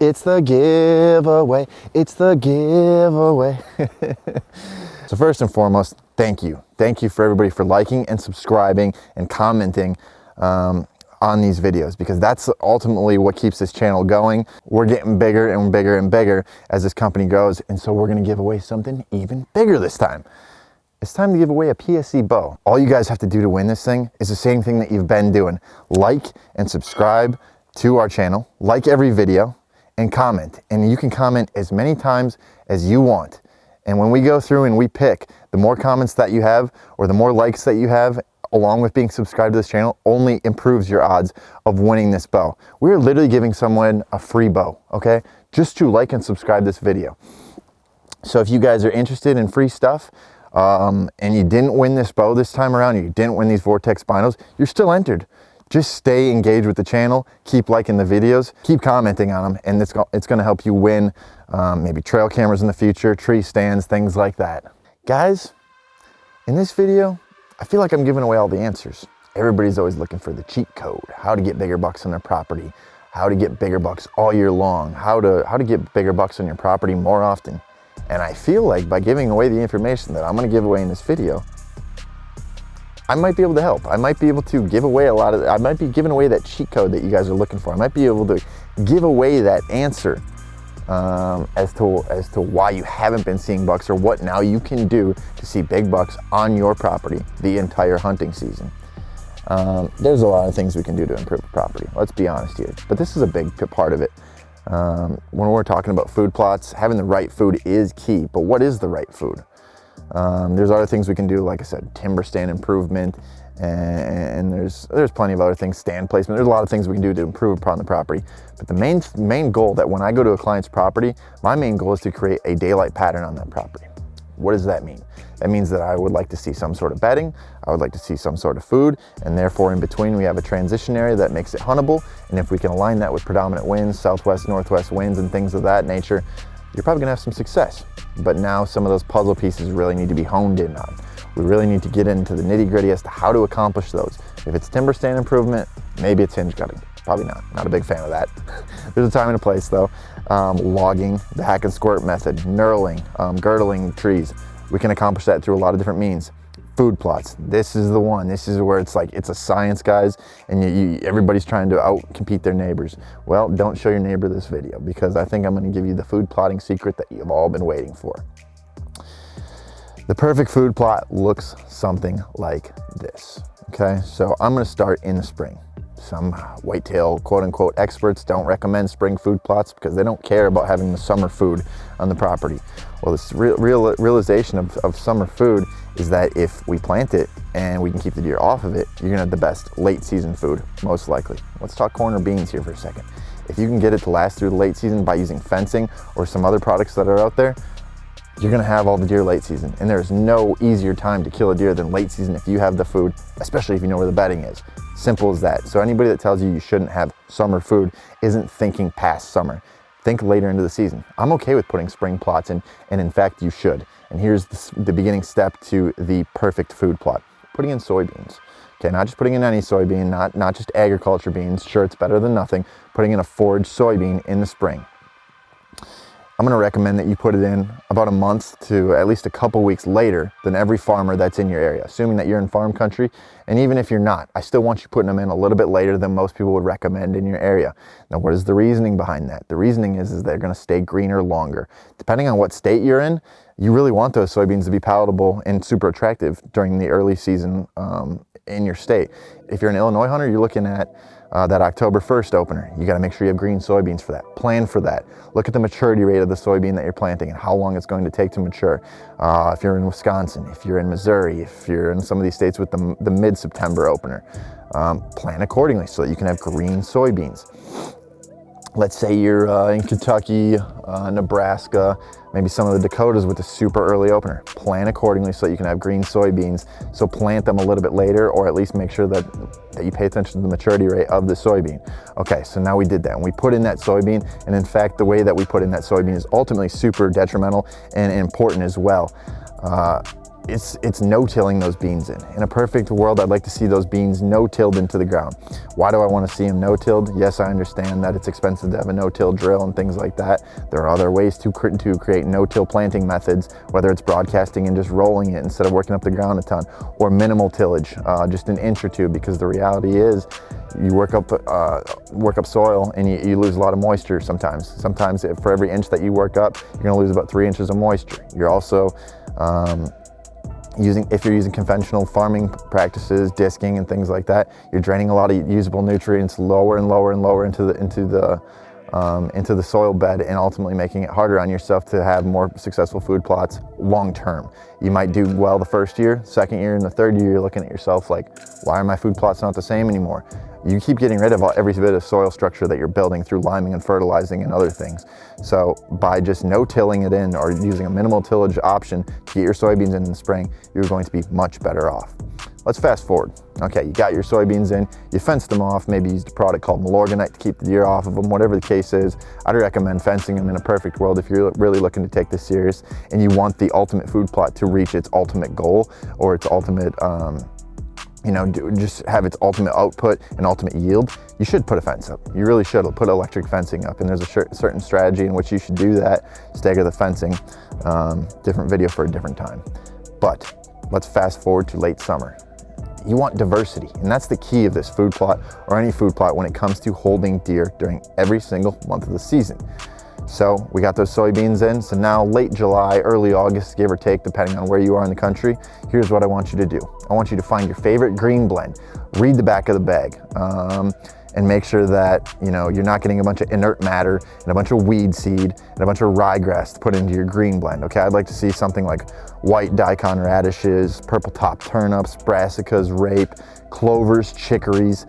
It's the giveaway. It's the giveaway. So first and foremost, thank you. Thank you for everybody for liking and subscribing and commenting on these videos, because that's ultimately what keeps this channel going. We're getting bigger and bigger and bigger as this company grows, and so we're gonna give away something even bigger this time. It's time to give away a PSE bow. All you guys have to do to win this thing is the same thing that you've been doing. Like and subscribe to our channel, like every video, and comment. And you can comment as many times as you want. And when we go through and we pick, the more comments that you have or the more likes that you have, along with being subscribed to this channel, only improves your odds of winning this bow. We're literally giving someone a free bow, okay? Just to like and subscribe this video. So if you guys are interested in free stuff, and you didn't win this bow this time around, you didn't win these Vortex binos, you're still entered. Just stay engaged with the channel, keep liking the videos, keep commenting on them, and it's gonna help you win maybe trail cameras in the future, tree stands, things like that. Guys, in this video, I feel like I'm giving away all the answers. Everybody's always looking for the cheat code, how to get bigger bucks on their property, how to get bigger bucks all year long, how to get bigger bucks on your property more often. And I feel like by giving away the information that I'm gonna give away in this video, I might be able to help. I might be able to give away I might be giving away that cheat code that you guys are looking for. I might be able to give away that answer as to why you haven't been seeing bucks, or what now you can do to see big bucks on your property the entire hunting season. There's a lot of things we can do to improve the property. Let's be honest here, but this is a big part of it. When we're talking about food plots, having the right food is key, but what is the right food? There's other things we can do, like I said, timber stand improvement, and there's plenty of other things, stand placement. There's a lot of things we can do to improve upon the property. But the main goal that when I go to a client's property, my main goal is to create a daylight pattern on that property. What does that mean? That means that I would like to see some sort of bedding, I would like to see some sort of food, and therefore in between we have a transition area that makes it huntable. And if we can align that with predominant winds, southwest, northwest winds, and things of that nature, you're probably gonna have some success. But now some of those puzzle pieces really need to be honed in on. We really need to get into the nitty gritty as to how to accomplish those. If it's timber stand improvement, maybe it's hinge gutting. Probably not a big fan of that. There's a time and a place though. Logging, the hack and squirt method, knurling, girdling trees. We can accomplish that through a lot of different means. Food plots, this is the one. This is where it's like, it's a science, guys, and everybody's trying to out-compete their neighbors. Well, don't show your neighbor this video, because I think I'm gonna give you the food plotting secret that you've all been waiting for. The perfect food plot looks something like this, okay? So I'm gonna start in the spring. Some whitetail quote-unquote experts don't recommend spring food plots because they don't care about having the summer food on the property. Well, this realization of summer food is that if we plant it and we can keep the deer off of it, you're gonna have the best late season food, most likely. Let's talk corn or beans here for a second. If you can get it to last through the late season by using fencing or some other products that are out there, you're gonna have all the deer late season. And there's no easier time to kill a deer than late season if you have the food, especially if you know where the bedding is. Simple as that. So anybody that tells you shouldn't have summer food isn't thinking past summer. Think later into the season. I'm okay with putting spring plots in, and in fact you should. And here's the beginning step to the perfect food plot. Putting in soybeans. Okay, not just putting in any soybean, not just agriculture beans. Sure, it's better than nothing. Putting in a forage soybean in the spring. I'm gonna recommend that you put it in about a month to at least a couple weeks later than every farmer that's in your area, assuming that you're in farm country. And even if you're not, I still want you putting them in a little bit later than most people would recommend in your area. Now, what is the reasoning behind that? The reasoning is they're gonna stay greener longer. Depending on what state you're in, you really want those soybeans to be palatable and super attractive during the early season in your state. If you're an Illinois hunter, you're looking at that October 1st opener. You gotta make sure you have green soybeans for that. Plan for that. Look at the maturity rate of the soybean that you're planting and how long it's going to take to mature. If you're in Wisconsin, if you're in Missouri, if you're in some of these states with the mid-September opener, plan accordingly so that you can have green soybeans. Let's say you're in Kentucky, Nebraska, maybe some of the Dakotas with a super early opener. Plan accordingly so that you can have green soybeans. So plant them a little bit later, or at least make sure that you pay attention to the maturity rate of the soybean. Okay, so now we did that, and we put in that soybean, and in fact, the way that we put in that soybean is ultimately super detrimental and important as well. it's no-tilling those beans in. In a perfect world, I'd like to see those beans no-tilled into the ground. Why do I want to see them no-tilled? Yes, I understand that it's expensive to have a no-till drill and things like that. There are other ways to create no-till planting methods, whether it's broadcasting and just rolling it instead of working up the ground a ton, or minimal tillage, just an inch or two, because the reality is you work up soil and you lose a lot of moisture sometimes. Sometimes for every inch that you work up, you're going to lose about 3 inches of moisture. You're also if you're using conventional farming practices, disking and things like that, you're draining a lot of usable nutrients lower and lower and lower into the soil bed, and ultimately making it harder on yourself to have more successful food plots long term. You might do well the first year, second year, and the third year you're looking at yourself like, why are my food plots not the same anymore? You keep getting rid of every bit of soil structure that you're building through liming and fertilizing and other things. So by just no-tilling it in or using a minimal tillage option to get your soybeans in the spring, you're going to be much better off. Let's fast forward. Okay, you got your soybeans in, you fenced them off, maybe used a product called Milorganite to keep the deer off of them, whatever the case is. I'd recommend fencing them in a perfect world if you're really looking to take this serious and you want the ultimate food plot to reach its ultimate goal or its ultimate, just have its ultimate output and ultimate yield. You should put a fence up. You really should put electric fencing up, and there's a certain strategy in which you should do that, stagger the fencing. Different video for a different time. But let's fast forward to late summer. You want diversity, and that's the key of this food plot or any food plot when it comes to holding deer during every single month of the season. So we got those soybeans in, so now late July, early August, give or take, depending on where you are in the country, here's what I want you to do. I want you to find your favorite green blend, read the back of the bag, and make sure that you're not getting a bunch of inert matter and a bunch of weed seed and a bunch of ryegrass to put into your green blend. Okay, I'd like to see something like white daikon radishes, purple top turnips, brassicas, rape, clovers, chicories,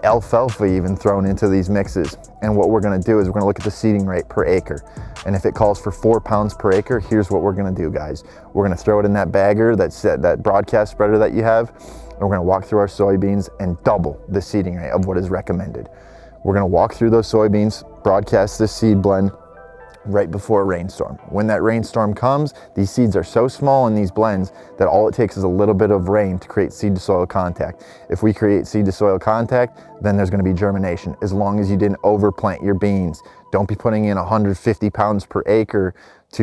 alfalfa even thrown into these mixes. And what we're going to do is we're going to look at the seeding rate per acre. And if it calls for 4 pounds per acre, here's what we're going to do, guys. We're going to throw it in that bagger, that broadcast spreader that you have, and we're going to walk through our soybeans and double the seeding rate of what is recommended. We're going to walk through those soybeans, broadcast this seed blend right before a rainstorm. When that rainstorm comes, these seeds are so small in these blends that all it takes is a little bit of rain to create seed to soil contact. If we create seed to soil contact, then there's going to be germination, as long as you didn't overplant your beans. Don't be putting in 150 pounds per acre as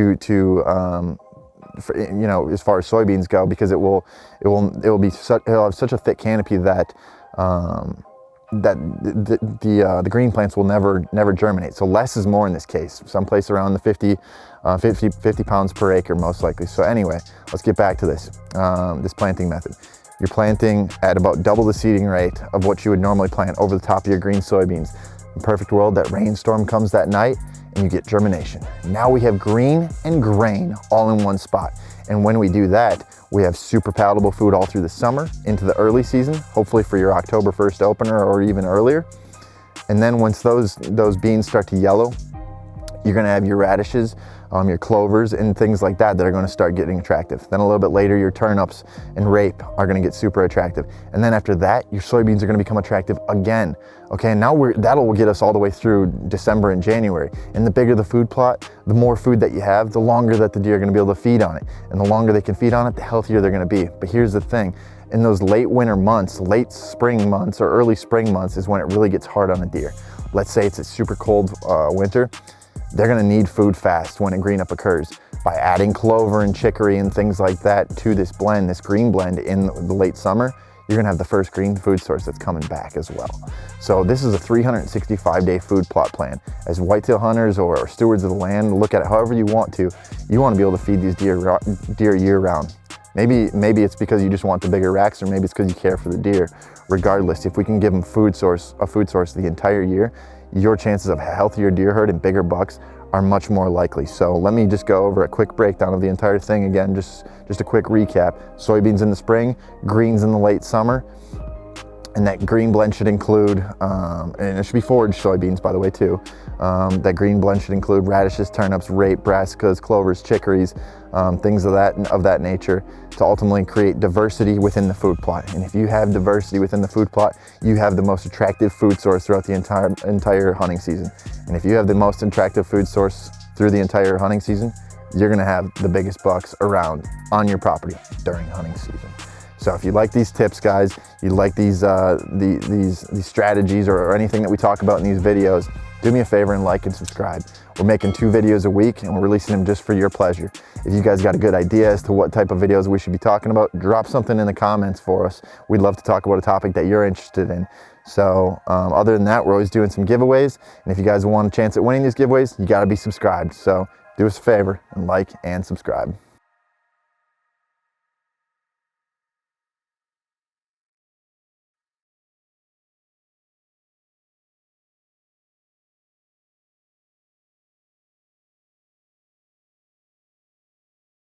far as soybeans go, because it'll have such a thick canopy that the green plants will never germinate. So less is more in this case, someplace around the 50 pounds per acre most likely. So anyway, let's get back to this planting method. You're planting at about double the seeding rate of what you would normally plant over the top of your green soybeans. In the perfect world, that rainstorm comes that night and you get germination. Now we have green and grain all in one spot. And when we do that, we have super palatable food all through the summer into the early season, hopefully for your October 1st opener or even earlier. And then once those beans start to yellow, you're gonna have your radishes, your clovers and things like that are gonna start getting attractive. Then a little bit later, your turnips and rape are gonna get super attractive. And then after that, your soybeans are gonna become attractive again. Okay, and now that'll get us all the way through December and January. And the bigger the food plot, the more food that you have, the longer that the deer are gonna be able to feed on it. And the longer they can feed on it, the healthier they're gonna be. But here's the thing, in those late winter months, late spring months or early spring months is when it really gets hard on a deer. Let's say it's a super cold winter, they're gonna need food fast when a green up occurs. By adding clover and chicory and things like that to this blend, this green blend in the late summer, you're gonna have the first green food source that's coming back as well. So this is a 365-day food plot plan. As whitetail hunters or stewards of the land, look at it however you want to. You wanna be able to feed these deer year round. Maybe it's because you just want the bigger racks, or maybe it's because you care for the deer. Regardless, if we can give them a food source the entire year, your chances of a healthier deer herd and bigger bucks are much more likely. So let me just go over a quick breakdown of the entire thing again, just a quick recap. Soybeans in the spring, greens in the late summer, and that green blend should include, and it should be foraged soybeans by the way too. That green blend should include radishes, turnips, rape, brassicas, clovers, chicories, things of that nature, to ultimately create diversity within the food plot. And if you have diversity within the food plot, you have the most attractive food source throughout the entire hunting season. And if you have the most attractive food source through the entire hunting season, you're gonna have the biggest bucks around on your property during hunting season. So if you like these tips, guys, you like these strategies or anything that we talk about in these videos, do me a favor and like and subscribe. We're making 2 videos a week and we're releasing them just for your pleasure. If you guys got a good idea as to what type of videos we should be talking about, drop something in the comments for us. We'd love to talk about a topic that you're interested in. So other than that, we're always doing some giveaways. And if you guys want a chance at winning these giveaways, you gotta be subscribed. So do us a favor and like and subscribe.